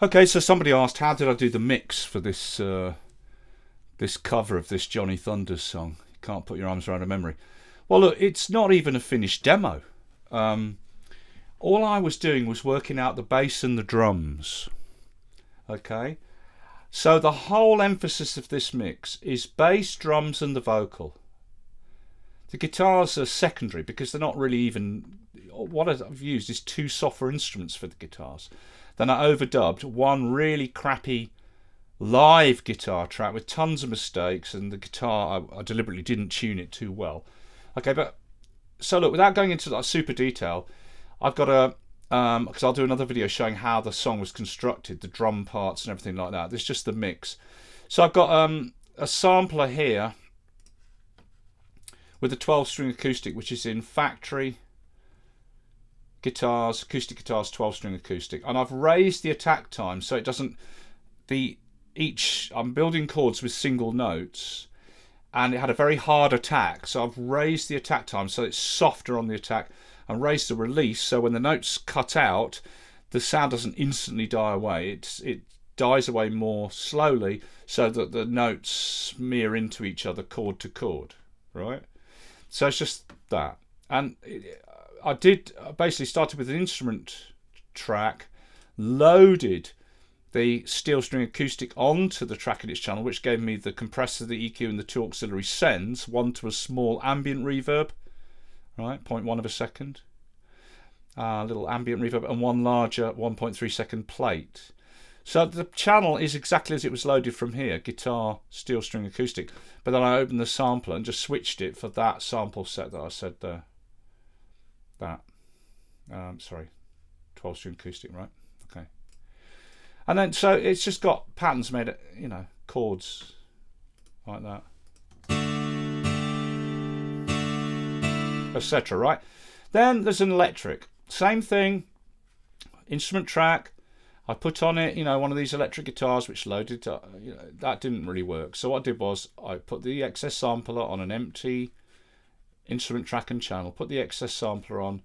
Okay, so somebody asked, how did I do the mix for this this cover of this Johnny Thunders song? You can't put your arms around a memory. Well, look, it's not even a finished demo. All I was doing was working out the bass and the drums. Okay, so the whole emphasis of this mix is bass, drums, and the vocal. The guitars are secondary because they're not really even. What I've used is two software instruments for the guitars. Then I overdubbed one really crappy live guitar track with tons of mistakes, and the guitar, I deliberately didn't tune it too well. Okay, but so look, without going into that super detail, I've got a, because I'll do another video showing how the song was constructed, the drum parts and everything like that. This is just the mix. So I've got a sampler here with a 12-string acoustic, which is in factory guitars, acoustic guitars, 12-string acoustic, and I've raised the attack time so it doesn't. I'm building chords with single notes, and it had a very hard attack, so I've raised the attack time so it's softer on the attack, and raised the release so when the notes cut out, the sound doesn't instantly die away. It dies away more slowly so that the notes smear into each other chord to chord, right? So it's just that, and I basically started with an instrument track, loaded the steel string acoustic onto the track in its channel, which gave me the compressor, the EQ, and the two auxiliary sends, one to a small ambient reverb, right, 0.1 of a second, little ambient reverb, and one larger 1.3 second plate. So the channel is exactly as it was loaded from here, guitar, steel string acoustic, but then I opened the sampler and just switched it for that sample set that I said there. Sorry, 12-string acoustic, right? Okay. And then so it's just got patterns made, you know, chords like that, etc. Right? Then there's an electric, same thing, instrument track. I put on it, you know, one of these electric guitars which loaded. You know, that didn't really work. So what I did was I put the excess sampler on an empty instrument track and channel. Put the excess sampler on.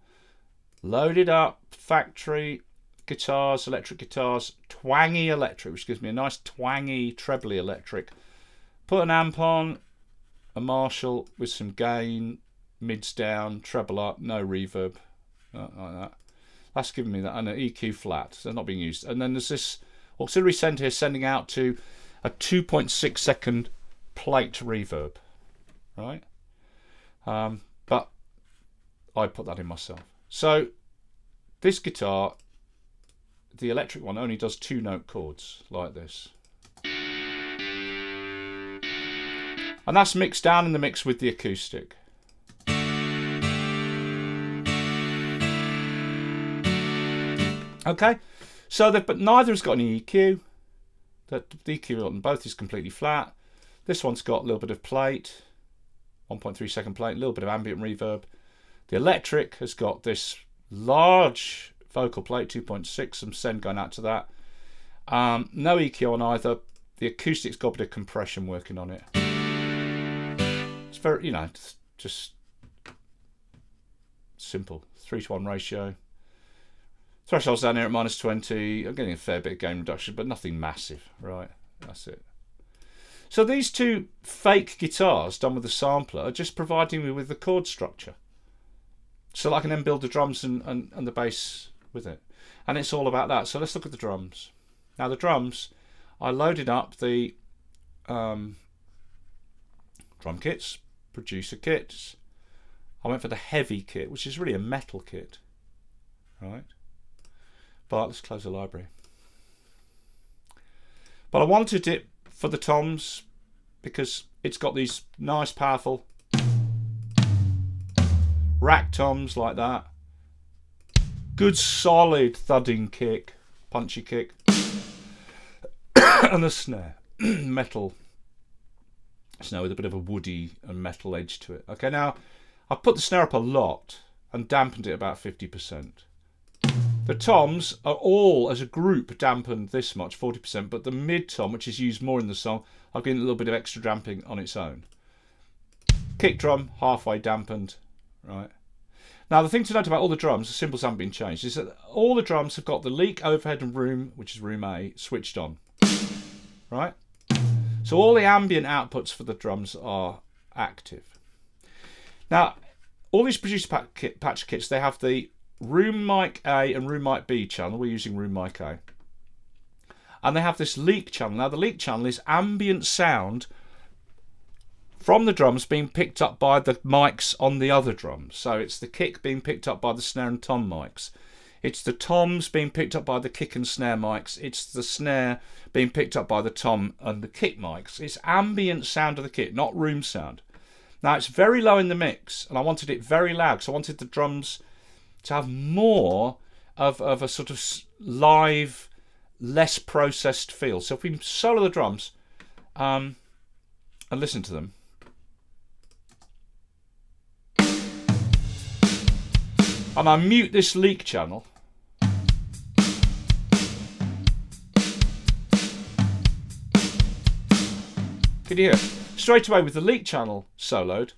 Loaded up factory guitars, electric guitars, twangy electric, which gives me a nice twangy trebly electric. Put an amp on, a Marshall with some gain, mids down, treble up, no reverb, like that. That's giving me that, and an EQ flat, so they're not being used. And then there's this auxiliary send here sending out to a 2.6 second plate reverb, right? But I put that in myself. So this guitar, the electric one, only does 2-note chords like this. And that's mixed down in the mix with the acoustic. Okay, so but neither has got any EQ. The EQ on both is completely flat. This one's got a little bit of plate, 1.3 second plate, a little bit of ambient reverb. The electric has got this large vocal plate, 2.6, some send going out to that. No EQ on either. The acoustic's got a bit of compression working on it. It's very, you know, just simple. 3:1 ratio. Threshold's down here at -20. I'm getting a fair bit of gain reduction, but nothing massive, right? That's it. So these two fake guitars done with the sampler are just providing me with the chord structure, so I can then build the drums and the bass with it. And it's all about that. So let's look at the drums. Now the drums, I loaded up the drum kits, producer kits. I went for the heavy kit, which is really a metal kit, right? But let's close the library. But I wanted it for the toms because it's got these nice powerful rack toms like that. Good solid thudding kick, punchy kick. And the snare. Metal snare with a bit of a woody and metal edge to it. Okay, now I put the snare up a lot and dampened it about 50%. The toms are all, as a group, dampened this much, 40%, but the mid-tom, which is used more in the song, I've given a little bit of extra damping on its own. Kick drum, halfway dampened, right? Now, the thing to note about all the drums, the cymbals haven't been changed, is that all the drums have got the leak, overhead and room, which is room A, switched on. Right? So all the ambient outputs for the drums are active. Now, all these producer patch kits, they have the room mic A and room mic B channel. We're using room mic A. And they have this leak channel. Now, the leak channel is ambient sound from the drums being picked up by the mics on the other drums. So it's the kick being picked up by the snare and tom mics. It's the toms being picked up by the kick and snare mics. It's the snare being picked up by the tom and the kick mics. It's ambient sound of the kit, not room sound. Now, it's very low in the mix, and I wanted it very loud, so I wanted the drums to have more of a sort of live, less processed feel. So if we solo the drums and listen to them. And I mute this leak channel. Can you hear it? Straight away with the leak channel soloed,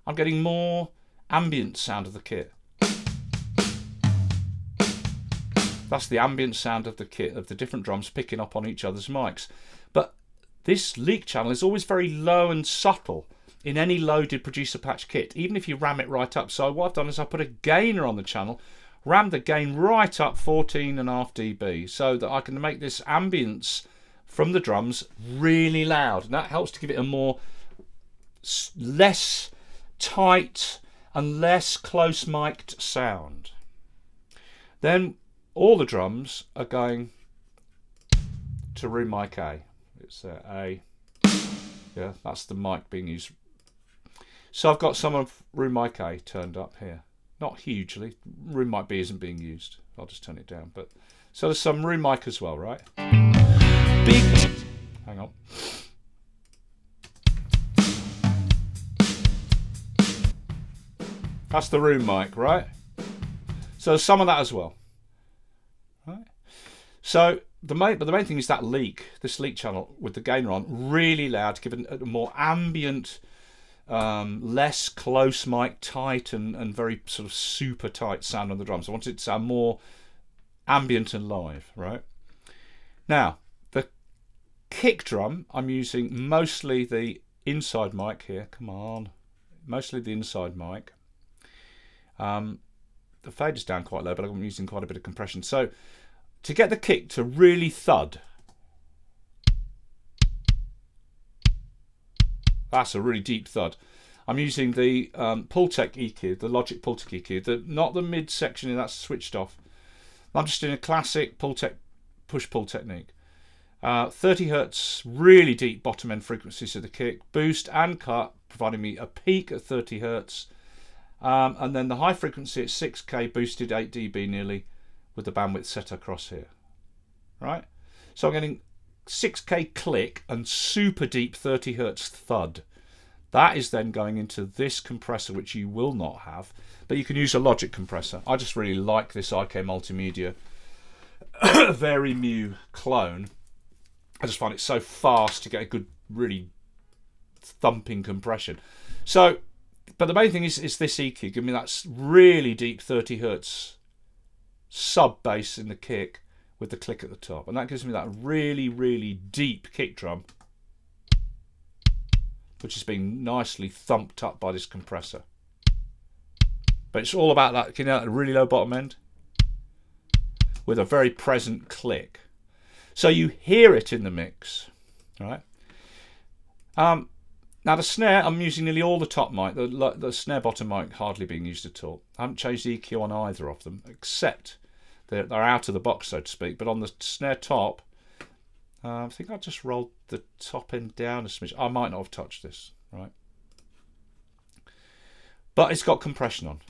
I'm getting more ambient sound of the kit. That's the ambient sound of the kit, of the different drums picking up on each other's mics. But this leak channel is always very low and subtle in any loaded producer patch kit, even if you ram it right up. So what I've done is I put a gainer on the channel, rammed the gain right up 14.5 dB, so that I can make this ambience from the drums really loud. And that helps to give it a more less tight and less close mic'd sound. Then all the drums are going to room mic A. It's A. Yeah, that's the mic being used. So I've got some of room mic A turned up here. Not hugely. Room mic B isn't being used. I'll just turn it down. But so there's some room mic as well, right? Big. Hang on. That's the room mic, right? So there's some of that as well. Right? So the main thing is that leak, this leak channel with the gainer on, really loud to give it a more ambient, less close mic, tight and very sort of super tight sound on the drums. I wanted it to sound more ambient and live, right? Now, the kick drum, I'm using mostly the inside mic here. Come on. Mostly the inside mic. The fade is down quite low, but I'm using quite a bit of compression. So to get the kick to really thud, that's a really deep thud, I'm using the Pultec EQ, the Logic Pultec EQ, not the mid section, that's switched off. I'm just doing a classic Pultec push-pull technique. 30 Hz, really deep bottom end frequencies of the kick, boost and cut, providing me a peak at 30 Hz. And then the high frequency at 6K boosted 8 dB nearly with the bandwidth set across here. Right? So I'm getting 6K click and super deep 30 Hz thud. That is then going into this compressor, which you will not have, but you can use a Logic compressor. I just really like this IK Multimedia Vari-Mu clone. I just find it so fast to get a good, really thumping compression. So, but the main thing is this EQ. Give me that really deep 30 Hz sub bass in the kick with the click at the top, and that gives me that really, really deep kick drum, which has been nicely thumped up by this compressor. But it's all about that, you know, a really low bottom end with a very present click. So you hear it in the mix, right? Now the snare, I'm using nearly all the top mic. The snare bottom mic hardly being used at all. I haven't changed the EQ on either of them, except they're out of the box, so to speak. But on the snare top, I think I just rolled the top end down a smidge. I might not have touched this, right? But it's got compression on.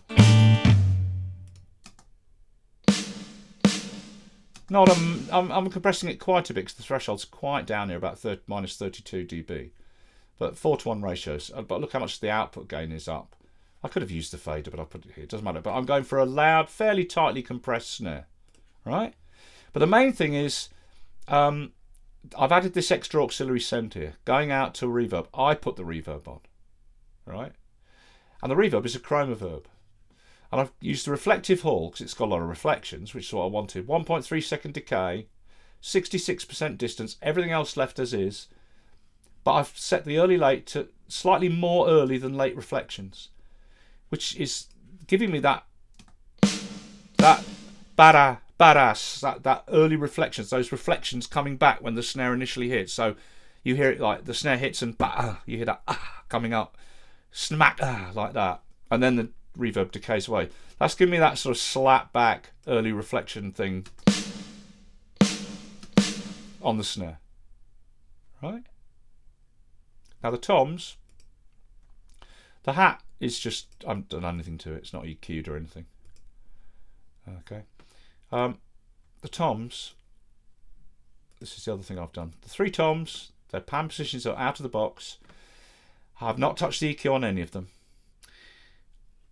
I'm compressing it quite a bit because the threshold's quite down here, about minus 32 dB. But 4:1 ratios. But look how much the output gain is up. I could have used the fader, but I put it here. It doesn't matter. But I'm going for a loud, fairly tightly compressed snare, right? But the main thing is, I've added this extra auxiliary send here, going out to reverb. I put the reverb on, right? And the reverb is a chroma verb. And I've used the reflective Hall because it's got a lot of reflections, which is what I wanted. 1.3 second decay, 66% distance, everything else left as is. But I've set the early late to slightly more early than late reflections, which is giving me that badass, that early reflections, those reflections coming back when the snare initially hits. So you hear it like the snare hits and you hear that coming up, smack like that, and then the reverb decays away. That's giving me that sort of slap back early reflection thing on the snare, right? Now the toms, the hat is just, I haven't done anything to it. It's not EQ'd or anything. Okay. The toms, this is the other thing I've done. The 3 toms, their pan positions are out of the box. I have not touched the EQ on any of them.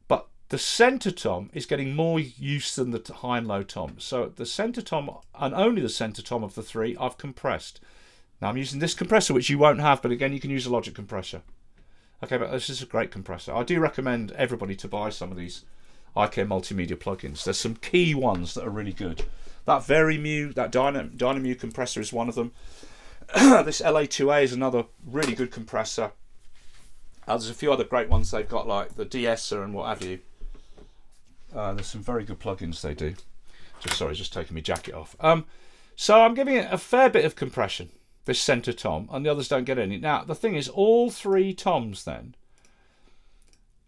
But the centre tom is getting more use than the high and low toms. So the centre tom, and only the centre tom of the 3, I've compressed. Now I'm using this compressor, which you won't have, but again you can use a Logic compressor. Okay, but this is a great compressor. I do recommend everybody to buy some of these iCare multimedia plugins. There's some key ones that are really good. That Verymu, that Dynamu compressor is one of them. This LA2A is another really good compressor. There's a few other great ones they've got, like the de-esser and what have you. There's some very good plugins they do. Just taking my jacket off. So I'm giving it a fair bit of compression, this centre tom, and the others don't get any. Now the thing is, all 3 toms then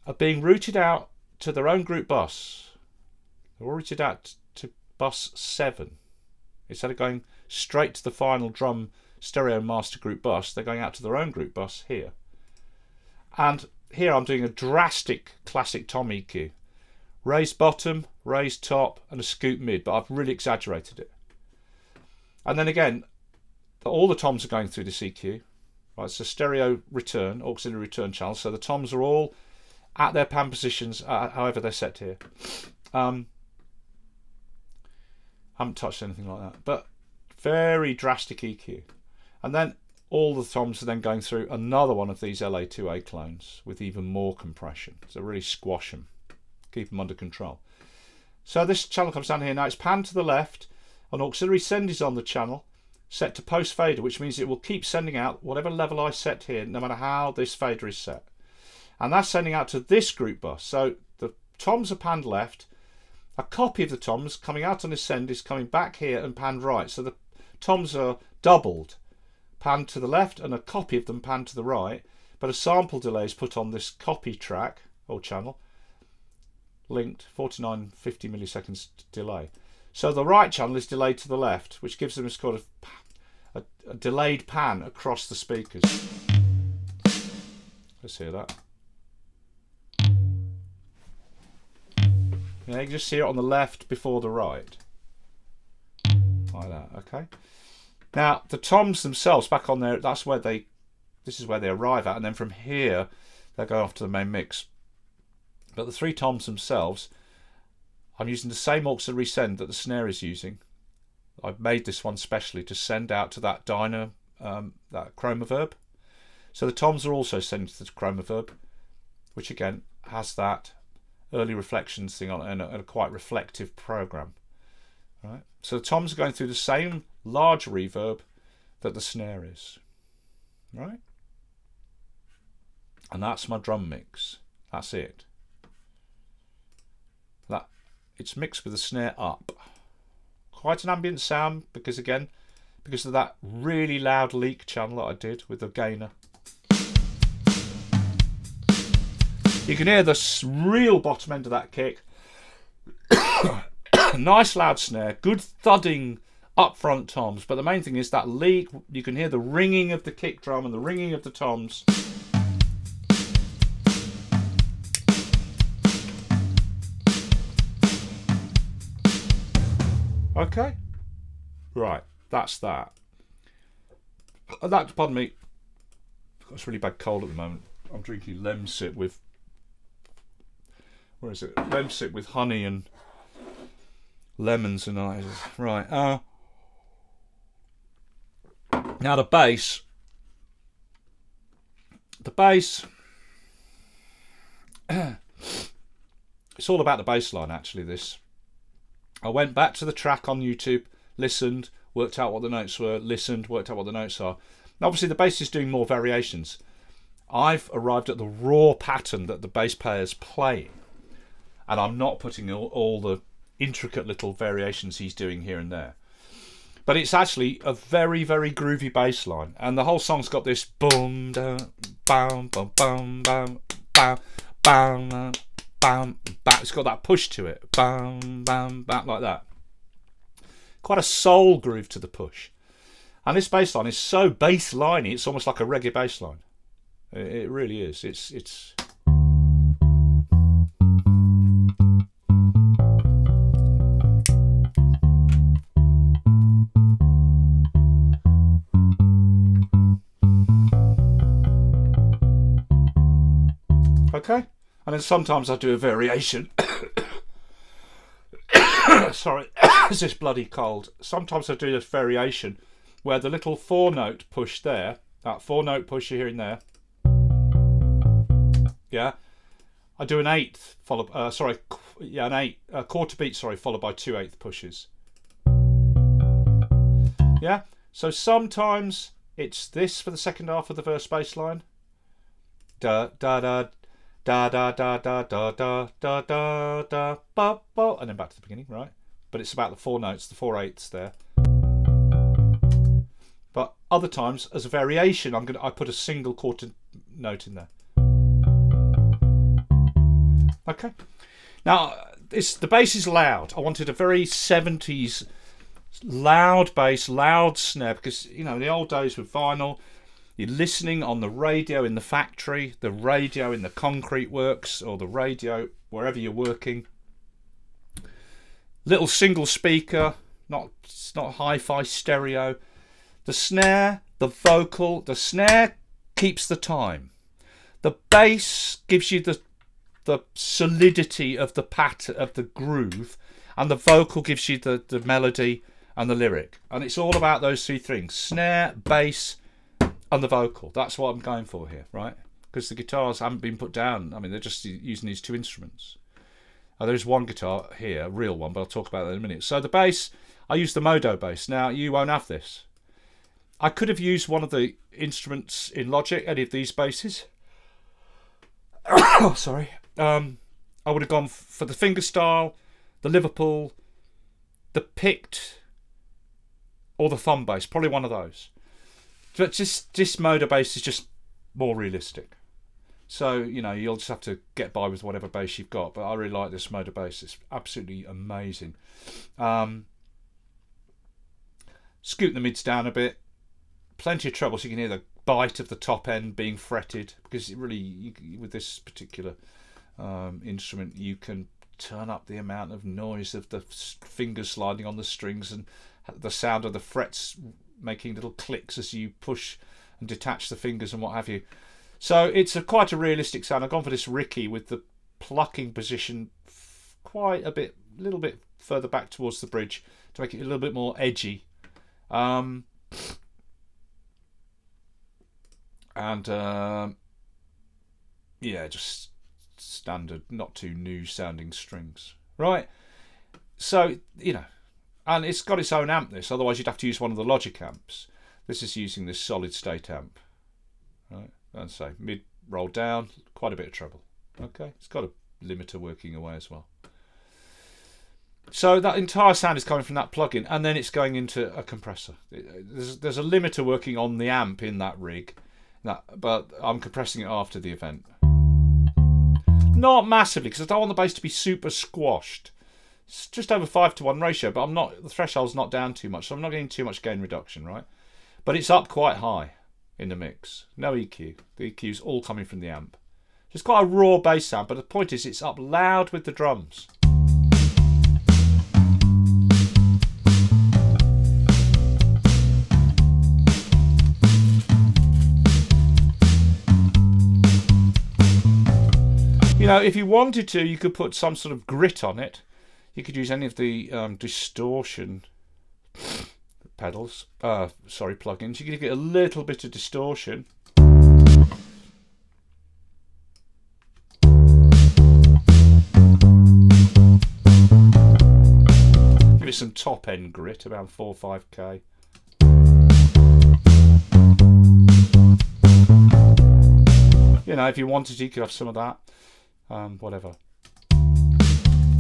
are being routed out to their own group bus. They're routed out to bus 7. Instead of going straight to the final drum stereo master group bus, they're going out to their own group bus here. And here I'm doing a drastic classic tom EQ. Raised bottom, raised top, and a scoop mid, but I've really exaggerated it. And then again, all the toms are going through this EQ. Right, it's a stereo return, auxiliary return channel, so the toms are all at their pan positions, however they're set here. Haven't touched anything like that, but very drastic EQ. And then all the toms are then going through another one of these LA2A clones with even more compression. So really squash them, keep them under control. So this channel comes down here now. It's panned to the left. An auxiliary send is on the channel, set to post fader, which means it will keep sending out whatever level I set here, no matter how this fader is set. And that's sending out to this group bus. So the toms are panned left. A copy of the toms coming out on this send is coming back here and panned right. So the toms are doubled, panned to the left, and a copy of them panned to the right. But a sample delay is put on this copy track or channel, linked 4950 milliseconds delay. So the right channel is delayed to the left, which gives them a sort of a delayed pan across the speakers. Let's hear that. Yeah, you can just see it on the left before the right. Like that, okay? Now, the toms themselves, back on there, this is where they arrive at, and then from here, they go off to the main mix. But the 3 toms themselves, I'm using the same auxiliary send that the snare is using. I've made this one specially to send out to that dyno, that chroma verb. So the toms are also sending to the chroma verb, which again has that early reflections thing on it, and a quite reflective program. Right. So the toms are going through the same large reverb that the snare is. Right. And that's my drum mix. That's it. It's mixed with the snare up. Quite an ambient sound because of that really loud leak channel that I did with the gainer. You can hear the real bottom end of that kick. Nice loud snare, good thudding up front toms, but the main thing is that leak. You can hear the ringing of the kick drum and the ringing of the toms. Okay, right, that's that. Pardon me, I've got a really bad cold at the moment. I'm drinking Lemsip with, where is it? Lemsip with honey and lemons and ice. Right. Now the bass. It's all about the bass line, actually, this. I went back to the track on YouTube, listened, worked out what the notes were, listened, worked out what the notes are. And obviously, the bass is doing more variations. I've arrived at the raw pattern that the bass player's playing. And I'm not putting all the intricate little variations he's doing here and there. But it's actually a very, very groovy bass line. And the whole song's got this boom, down, bam, bam, bam, bam, bam, bam, bam, bam. It's got that push to it. Bam, bam, bam, like that. Quite a soul groove to the push. And this bass line is so bass liney, it's almost like a reggae bass line. It really is. It's okay. And then sometimes I do a variation. Sorry, it's just bloody cold. Sometimes I do this variation where the little 4-note push there, that 4-note push you're hearing there, yeah, I do an eighth followed, a quarter beat, followed by 2/8 pushes. Yeah, so sometimes it's this for the second half of the verse bass line. Da da da da da da da da da da da da ba ba, and then back to the beginning, right? But it's about the 4 notes, the 4/8 there. But other times, as a variation, I put a single quarter note in there. Okay. Now the bass is loud. I wanted a very 70s loud bass, loud snare, because you know, in the old days with vinyl, you're listening on the radio in the factory, the radio in the concrete works, or the radio wherever you're working. Little single speaker, it's not hi-fi stereo. The snare, the vocal, the snare keeps the time. The bass gives you the solidity of the pattern of the groove, and the vocal gives you the melody and the lyric. And it's all about those 3 things: snare, bass, and the vocal. That's what I'm going for here, right? Because the guitars haven't been put down. I mean, they're just using these 2 instruments. There's one guitar here, a real one, but I'll talk about that in a minute. So the bass, I use the Modo bass. Now, you won't have this. I could have used one of the instruments in Logic, any of these basses. Oh, sorry. I would have gone for the fingerstyle, the Liverpool, the picked, or the thumb bass. Probably one of those. But just this Modo bass is just more realistic. So, you know, you'll just have to get by with whatever bass you've got. But I really like this Modo bass. It's absolutely amazing. Scoot the mids down a bit. Plenty of treble, so you can hear the bite of the top end being fretted, because it really, with this particular instrument, you can turn up the amount of noise of the fingers sliding on the strings and the sound of the frets making little clicks as you push and detach the fingers and what have you. So it's quite a realistic sound. I've gone for this Ricky with the plucking position quite a little bit further back towards the bridge to make it a little bit more edgy. Yeah, just standard, not too new sounding strings, right? So, you know, and it's got its own amp, this, otherwise you'd have to use one of the Logic amps. This is using this solid state amp, right? And so mid roll down, quite a bit of treble. Okay, it's got a limiter working away as well. So that entire sound is coming from that plugin, and then it's going into a compressor. There's a limiter working on the amp in that rig, but I'm compressing it after the event. Not massively, because I don't want the bass to be super squashed. It's just over 5:1 ratio, but the threshold's not down too much, so I'm not getting too much gain reduction, right? But it's up quite high in the mix. No EQ. The EQ's all coming from the amp. It's quite a raw bass sound, but the point is it's up loud with the drums. You know, if you wanted to, you could put some sort of grit on it. You could use any of the distortion pedals, plugins. You could get a little bit of distortion. give it some top end grit, about 4 or 5k. You know, if you wanted to, you could have some of that. Whatever.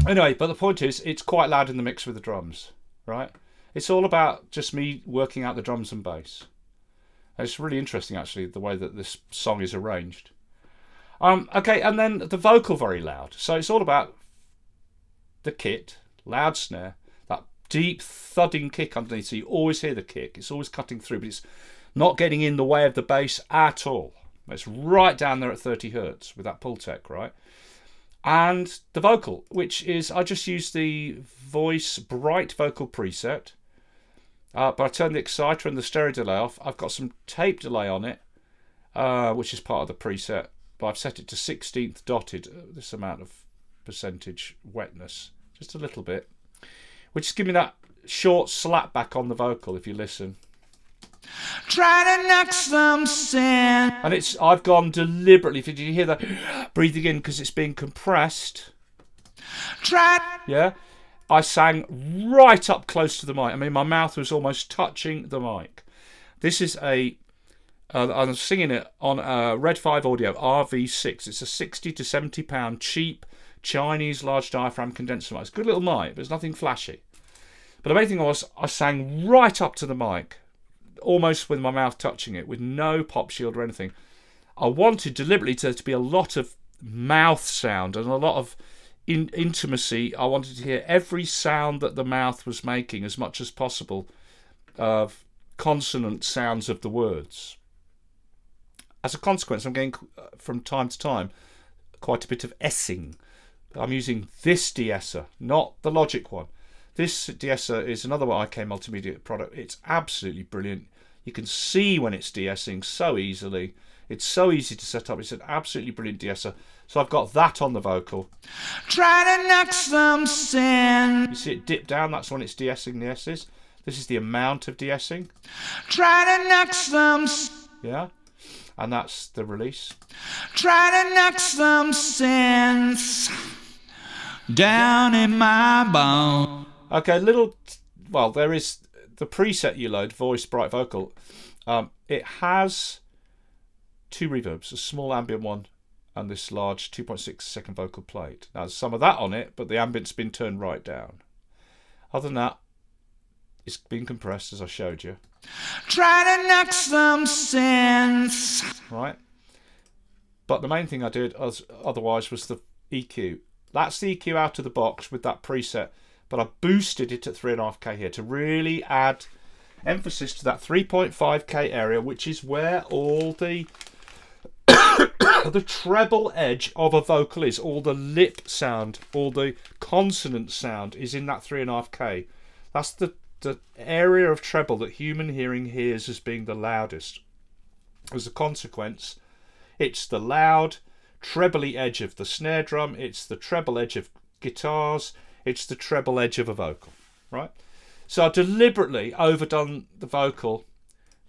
Anyway, but the point is, it's quite loud in the mix with the drums, right? It's all about just me working out the drums and bass. It's really interesting, actually, the way that this song is arranged. Okay, and then the vocal very loud. So it's all about the kit, loud snare, that deep thudding kick underneath. So you always hear the kick. It's always cutting through, but it's not getting in the way of the bass at all. It's right down there at 30 hertz with that Pultec, right? And the vocal, which is, I just use the voice bright vocal preset. But I turn the exciter and the stereo delay off. I've got some tape delay on it, which is part of the preset. But I've set it to 16th dotted, this amount of percentage wetness, just a little bit. Which is giving me that short slap back on the vocal if you listen. Try to knock some sense. And I've gone deliberately, did you hear that breathing in because it's being compressed? Yeah. I sang right up close to the mic. I mean, my mouth was almost touching the mic. This is I'm singing it on a Red 5 Audio RV6. It's a 60 to 70 pound cheap Chinese large diaphragm condenser mic. It's a good little mic, but it's nothing flashy. But the main thing was, I sang right up to the mic, almost with my mouth touching it, with no pop shield or anything. I wanted deliberately to be a lot of mouth sound and a lot of intimacy. I wanted to hear every sound that the mouth was making as much as possible of consonant sounds of the words. As a consequence, I'm getting from time to time quite a bit of essing. I'm using this de-esser, not the Logic one. This de-esser is another IK Multimedia product. It's absolutely brilliant. You can see when it's de-essing so easily. It's so easy to set up. It's an absolutely brilliant de-esser. So I've got that on the vocal. Try to knock some sense. You see it dip down, that's when it's de-essing the S's. This is the amount of de-essing. Try to knock some. Yeah. And that's the release. Try to knock some sense down in my bone. Okay, well, there is the preset you load, voice, bright vocal. It has 2 reverbs, a small ambient one and this large 2.6 second vocal plate. Now, there's some of that on it, but the ambient's been turned right down. Other than that, it's been compressed, as I showed you. Try to knock some sense. Right. But the main thing I did otherwise was the EQ. That's the EQ out of the box with that preset, but I boosted it at 3.5K here to really add emphasis to that 3.5K area, which is where all the the treble edge of a vocal is. All the lip sound, all the consonant sound is in that 3.5K. That's the area of treble that human hearing hears as being the loudest. As a consequence, it's the loud trebly edge of the snare drum, it's the treble edge of guitars, it's the treble edge of a vocal, right? So I've deliberately overdone the vocal,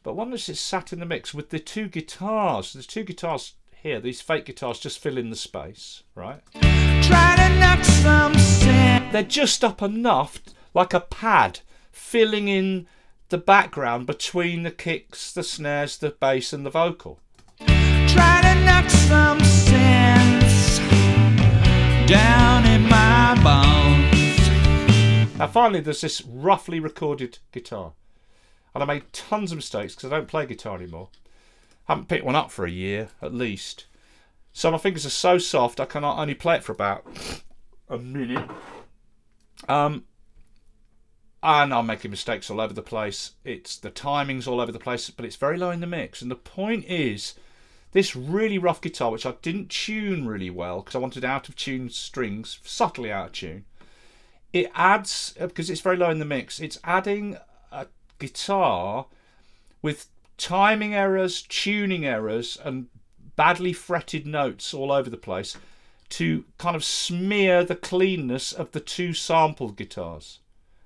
but once it's sat in the mix with the 2 guitars, there's 2 guitars here, these fake guitars just fill in the space, right? Try to knock some sense. They're just up enough, like a pad, filling in the background between the kicks, the snares, the bass and the vocal. Try to knock some sense down in my bones. Now finally there's this roughly recorded guitar. And I made tons of mistakes because I don't play guitar anymore. I haven't picked one up for a year at least. So my fingers are so soft I can only play it for about a minute. And I'm making mistakes all over the place. The timing's all over the place, but it's very low in the mix. And the point is, this really rough guitar, which I didn't tune really well because I wanted out of tune strings, subtly out of tune, it adds, because it's very low in the mix, it's adding a guitar with timing errors, tuning errors, and badly fretted notes all over the place to kind of smear the cleanness of the 2 sampled guitars.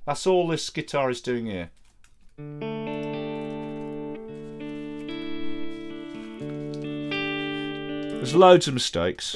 That's all this guitar is doing here. There's loads of mistakes.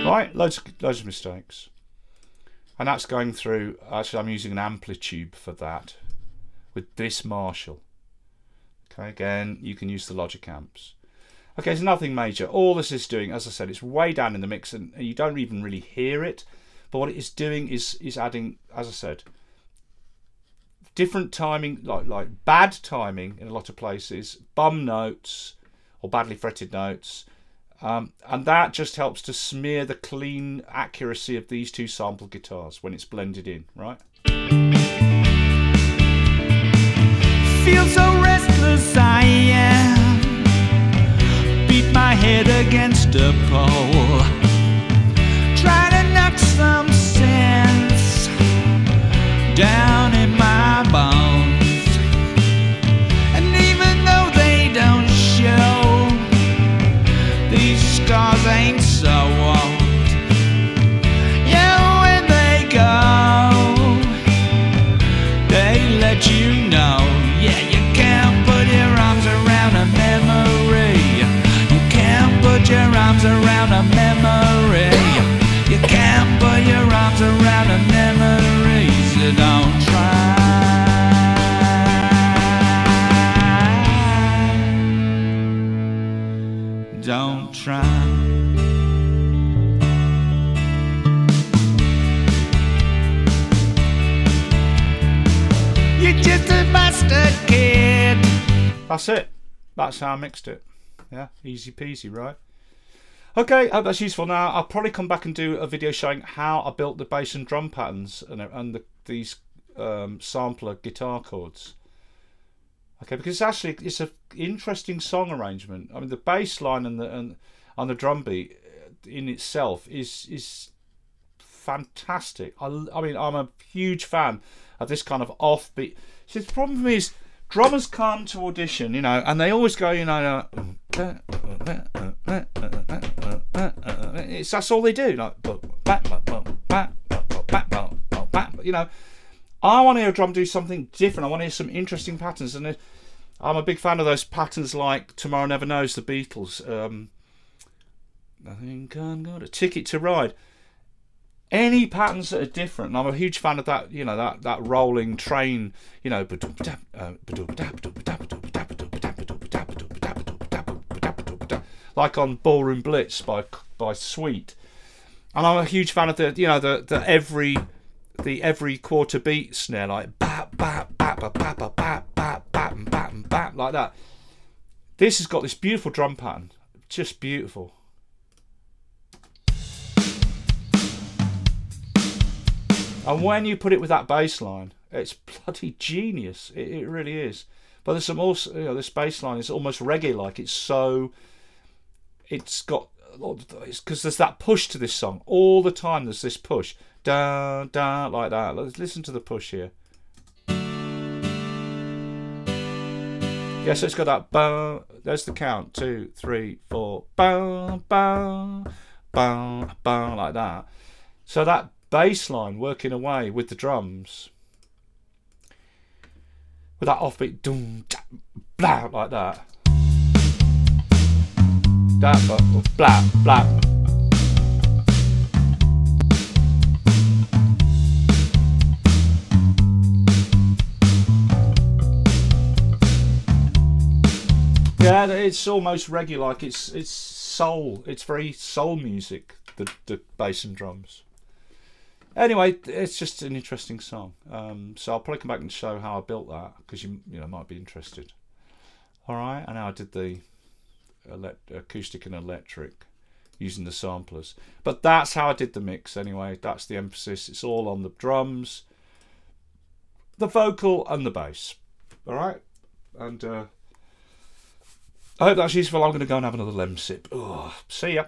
Right, loads of mistakes. And that's going through, actually I'm using an amplitude for that with this Marshall. Okay, again, you can use the Logic amps. Okay, it's nothing major. All this is doing, as I said, it's way down in the mix and you don't even really hear it. But what it is doing is adding, as I said, different timing, like bad timing in a lot of places, bum notes or badly fretted notes. And that just helps to smear the clean accuracy of these two sample guitars when it's blended in, right? Feel so restless I am, beat my head against a pole, try to knock some sense down in my bones, and even though they don't show, these scars ain't so old. Yeah, when they go, they let you know. Yeah, you can't put your arms around a memory. You can't put your arms around a memory. You can't put your arms around a memory, so don't try. Don't try. You're just a bastard kid. That's it. That's how I mixed it. Yeah, easy peasy, right? Okay, I hope that's useful. Now I'll probably come back and do a video showing how I built the bass and drum patterns and these sampler guitar chords. Okay, because actually it's an interesting song arrangement. I mean, the bass line and the drum beat in itself is fantastic. I mean, I'm a huge fan of this kind of offbeat. See, the problem is drummers come to audition, you know, and they always go, you know, that's all they do, like, you know. I want to hear a drum do something different. I want to hear some interesting patterns, and I'm a big fan of those patterns like Tomorrow Never Knows, the Beatles. I think I'm got a Ticket to Ride. Any patterns that are different, and I'm a huge fan of that. You know, that rolling train. You know, like on Ballroom Blitz by Sweet. And I'm a huge fan of the every quarter beat snare, like bap bap bap bap bap bap bap bap bap bap bap, like that. This has got this beautiful drum pattern, just beautiful. And when you put it with that bass line, it's bloody genius. It really is. But there's some also, you know, this bass line is almost reggae-like. It's got, because there's that push to this song all the time. There's this push, da da, like that. Let's listen to the push here. Yeah, so it's got that ba. There's the count, 2, 3, 4, ba ba ba ba, like that. So that bass line working away with the drums, with that offbeat, doom, blah, like that. Blah, blah. Yeah, it's almost reggae, like it's soul. It's very soul music, the bass and drums. Anyway, it's just an interesting song. So I'll probably come back and show how I built that, because you might be interested. All right, and how I did the acoustic and electric using the samplers. But that's how I did the mix anyway. That's the emphasis. It's all on the drums, the vocal, and the bass. All right, and I hope that's useful. I'm going to go and have another lemon sip. Oh, see ya.